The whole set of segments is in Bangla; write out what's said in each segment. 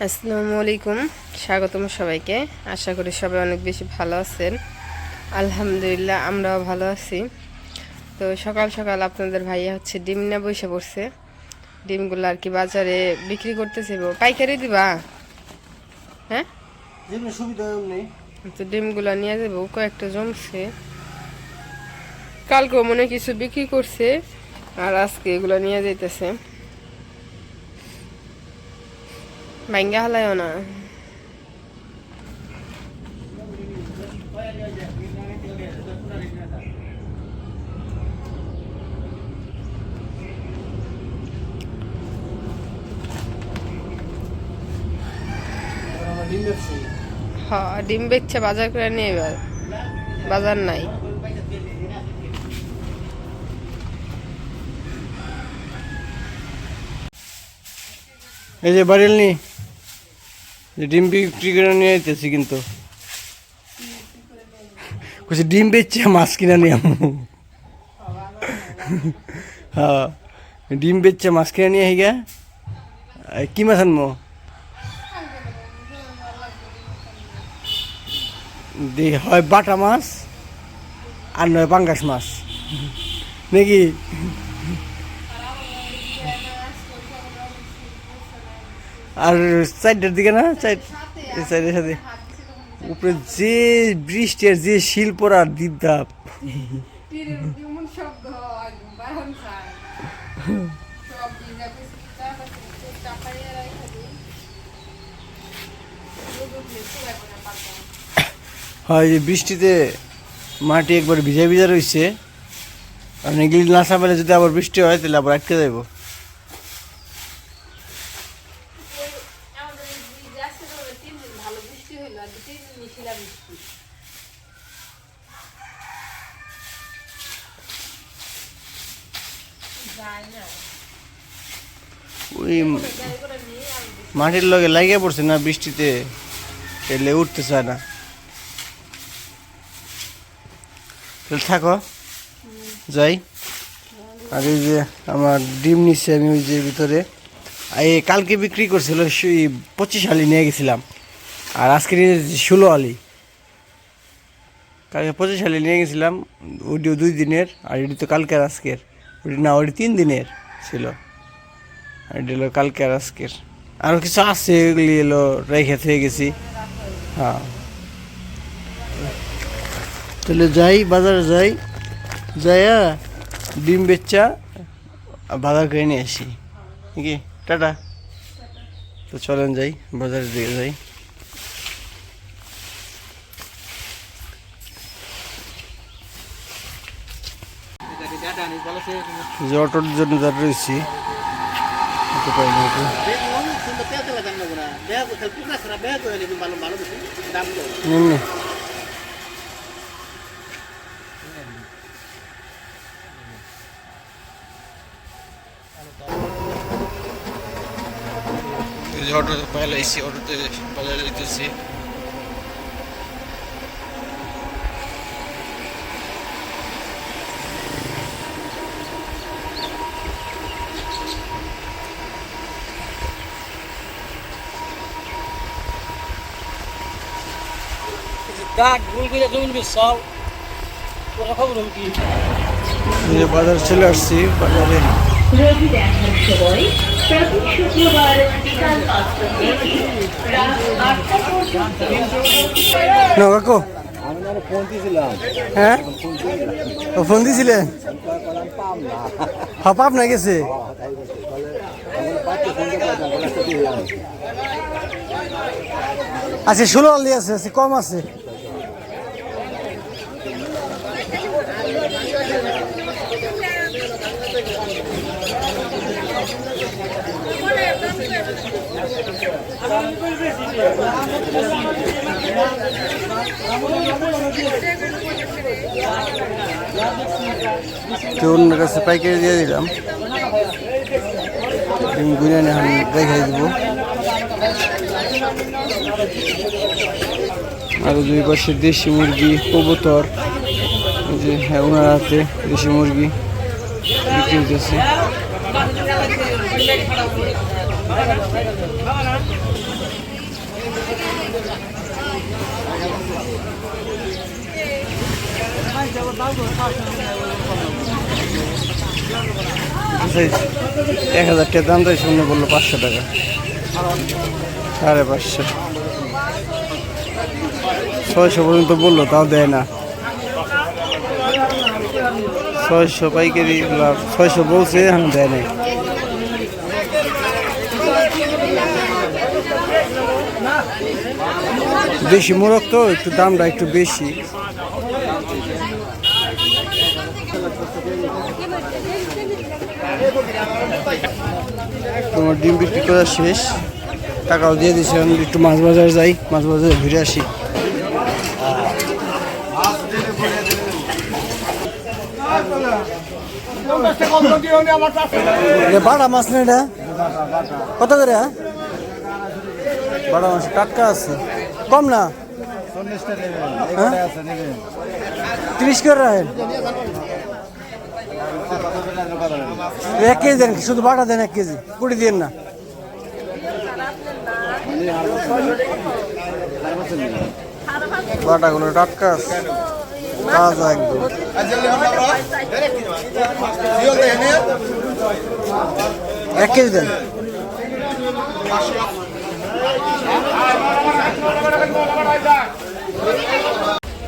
আসসালামু আলাইকুম, স্বাগতম সবাইকে। আশা করি সবাই অনেক বেশি ভালো আছেন। আলহামদুলিল্লাহ আমরাও ভালো আছি। তো সকাল সকাল আপনাদের ভাইয়া হচ্ছে ডিম নিয়ে বসে পড়ছে। ডিমগুলো আর কি বাজারে বিক্রি করতেছে। পাইকারি দিবা? হ্যাঁ, সুবিধা নেই। তো ডিমগুলো নিয়ে যাবো, কয়েকটা জমছে। কালকেও মনে কিছু বিক্রি করছে, আর আজকে এগুলো নিয়ে যাইতেছে। ভাঙ্গা হালায়ও না। হ্যাঁ, ডিম বেচছে বাজার করে নিয়ে, এবার বাজার নাই। এই যে বাড়িল নি ডিম বিক্রি করে নিয়ে যেতেছি, কিন্তু কিছু ডিম বেচছে, মাছ কিনা নিয়ে হ্যাঁ, ডিম বেচছে, মাছ কিনা নিয়ে হিগা। কি মাছ আনবো? হয় বাটা মাছ আর নয় পাঙ্গাস মাছ নাকি? আর চারটার দিকে না, চারটার সাথে উপরে যে বৃষ্টি আর যে শিল পড়ার দিদাপ। হয় যে বৃষ্টিতে মাটি একবার ভিজা ভিজা রয়েছে, আর এগুলি না সামলে যদি আবার বৃষ্টি হয় তাহলে আবার আটকে যাইব। ওই মাটির লগে লাগিয়ে পড়ছে না, বৃষ্টিতে এলে উঠতে চায় না। তাহলে থাকো, যাই। আর এই যে আমার ডিম নিচ্ছে আমি ওই যে ভিতরে, এই কালকে বিক্রি করছিল 25 আলি নিয়ে গেছিলাম, আর আজকে নিয়ে 16 আলি। কালকে 25 আলি নিয়ে গেছিলাম, ওইটিও 2 দিনের, আর এটি তো কালকে আর আজকের। ওটি না, ওটি 3 দিনের ছিল, আর এটি হলো কালকে আর আজকের। আরও কিছু আছে, এগুলি এলো রেখে থেকে গেছি। হ্যাঁ, তাহলে যাই, বাজারে যাই, যাইয়া ডিম বেচা বাজার করে নিয়ে আসি নাকি? টাটা। তো চলেন যাই, বাজারের দিকে যাই। যে অটোর জন্য যারা রয়েছি, অটো পাইলাইছি, অটোতে বাজারে যেতেছি। বাজার চলে আসছি, বাজারে রোগী দেখার সময় প্রতি শুক্রবার বিকাল 5টা থেকে রাত 8টা পর্যন্ত। কাকু, হ্যাঁ ফোন দিয়েছিলেন? হ্যাঁ, পাপ না গেছে। আচ্ছা, 16 আলি আছে, কম আছে। তো অন্যের কাছে পাইকারি দিয়ে দিলাম, ডিম গুনে এখন দেখাই দিব। আর দুই পাশে দেশি মুরগি, কবুতর, যে হ্যাঁ ওনার হাতে দেশি মুরগি বিক্রি হইতেছে। এক হাজার টাকা দাম তাই শুনে বললো 500 টাকা, 550, 600 পর্যন্ত বললো, তাও দেয় না। 600 পাইকারি লাভ, 600 বলছে, এখন দেয় নাই। দেশি মোরগ তো একটু দামটা একটু বেশি। তোমার ডিম বিক্রি করা শেষ, টাকাও দিয়ে দিছে। আমি একটু মাছ বাজার যাই, মাছ বাজারে ঘুরে আসি। বাড়া মাছ না এটা, কত করে? বাড়া মাছ টাটকা আছে, কম না? 30 করে রাখেন। 1 কেজি দেন, শুধু বাটা দেন 1 কেজি, পুরি দিন না। বাটাগুলো টাটকা আছে, তাজা একদম। 1 কেজি দেন।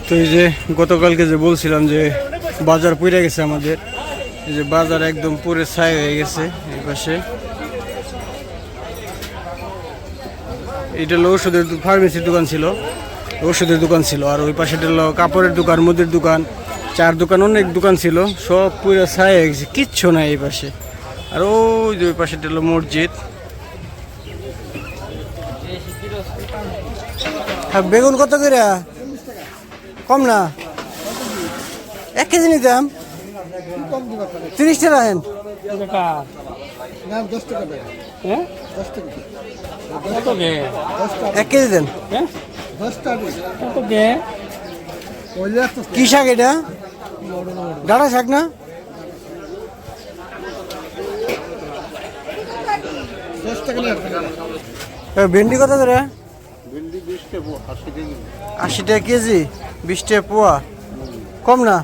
তো এই যে গতকালকে যে বলছিলাম যে বাজার পুড়ে গেছে আমাদের, এই যে বাজার একদম পুরো ছাই হয়ে গেছে। এই পাশে এটা হলো ওষুধের ফার্মেসির দোকান ছিল, ওষুধের দোকান ছিল। আর ওই পাশে হলো কাপড়ের দোকান, মুদির দোকান, চার দোকান, অনেক দোকান ছিল, সব পুরো ছাই হয়ে গেছে, কিচ্ছু নাই এই পাশে। আর ওই যে ওই পাশে হলো মসজিদ। বেগুন কত করে? কম না? 1 কেজি নিতাম, 30 টাকা রাখেন। 1 কেজি দেন। কি শাক এটা? ডাঁটা শাক না? ভেন্ডি কত করে? 80 টাকা কেজি, 20 টাকা পোয়া, কম না?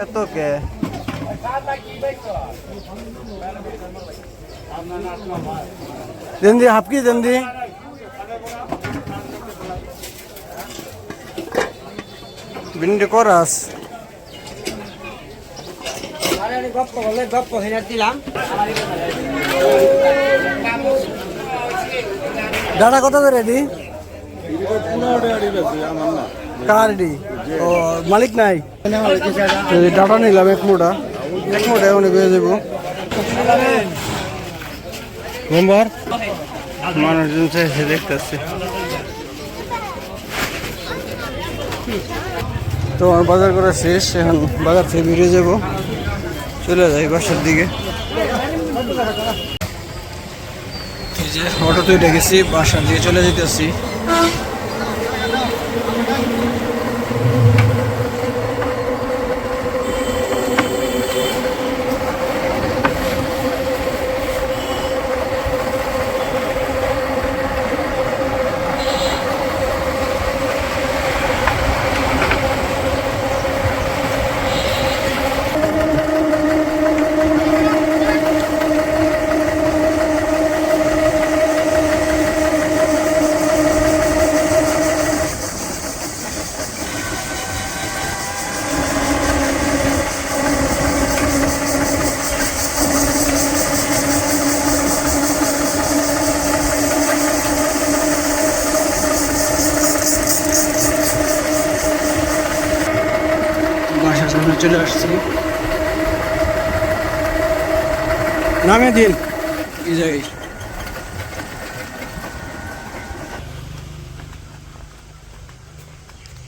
এত কে? দেন দি, হাফ কেজি দেন দি। ভিন্ডি করাস ডাটা কত করে দি? কারডি ও মালিক নাই। ডাটা নিলাম 1 মোটা, 1 মোটা অনেক হয়ে যাবো। সোমবার মানুষজন চাইছে, দেখতেছে। তো আমার বাজার করা শেষ, এখন বাজার থেকে বেরিয়ে যাবো, চলে যাই বাসার দিকে। এই যে অটোতে উঠে গেছি, বাসার দিকে চলে যেতেছি। বাসার সামনে চলে আসছি, নামে দিন এই জায়গায়।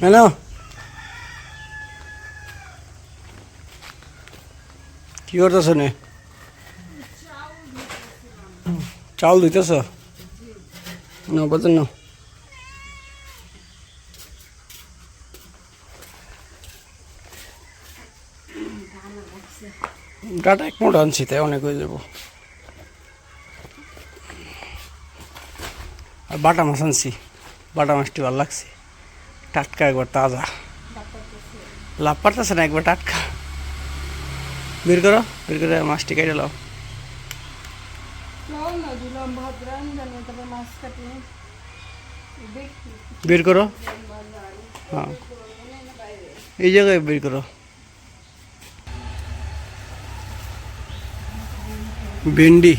হ্যালো, কি করতেছ? নে চাউল দিতেছ না? বলতেন না। ডাটা 1 মোটা আনছি, তাই অনেক হয়ে যাবো। আর বাটা মাছ আনছি, বাটা মাছটি ভালো লাগছে, টাটকা একবার তাজা, লাভ পারতেছে না একবার টাটকা। বের করো, বের করে মাছটি কেটে লাও। বের করো, হ্যাঁ এই জায়গায় বের করো। ভেন্ডি,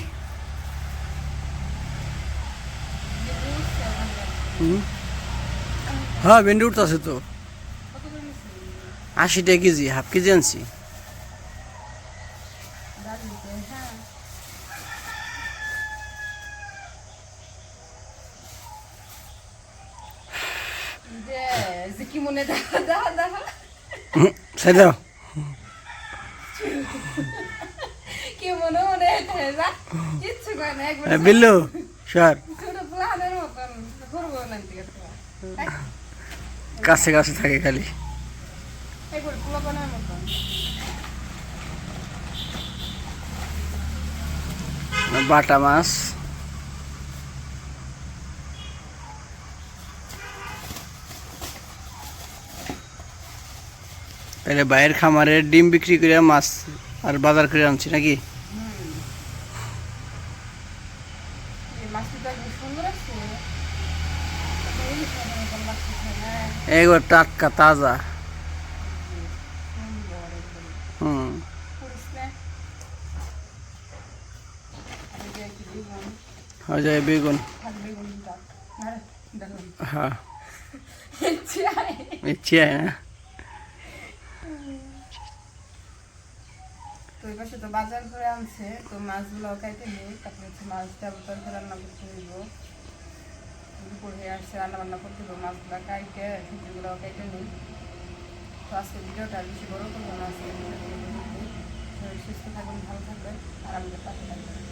হ্যাঁ ভেন্ডি উঠতেছে তো, 80 টাকা কেজি, হাফ কেজি আনছি। কি মনে দেখা দেখা দেখা সাই দাও, কি মনে মনে যা কিচ্ছু কয় না একবার বিল্লু সর, ছোট প্লানের মতন করবো না কাছে কাছে থাকে খালি। একবার প্লানের মতন বাটা মাছ, তাহলে বাইরের খামারের ডিম বিক্রি করে মাছ আর বাজার করে আনছি নাকি? একবার টাটকা তাজা। হুম, হয়ে যায় বেগুন, হ্যাঁ ইচ্ছে হয় না। তো এই পাশে তো বাজার করে আনছে, তো মাছগুলো কাইটে নিই, তারপরে হচ্ছে মাছটা তরকারি রান্না করতে হইব। দুপুরে আসছে রান্না বান্না করতে হইব, মাছগুলো কাইটে সবজিগুলো কাইটে নিই। তো আজকে ভিডিওটা বেশি বড় করবো না, আজকে সুস্থ থাকবেন, ভালো থাকবেন আর আমাদের পাশে থাকবেন।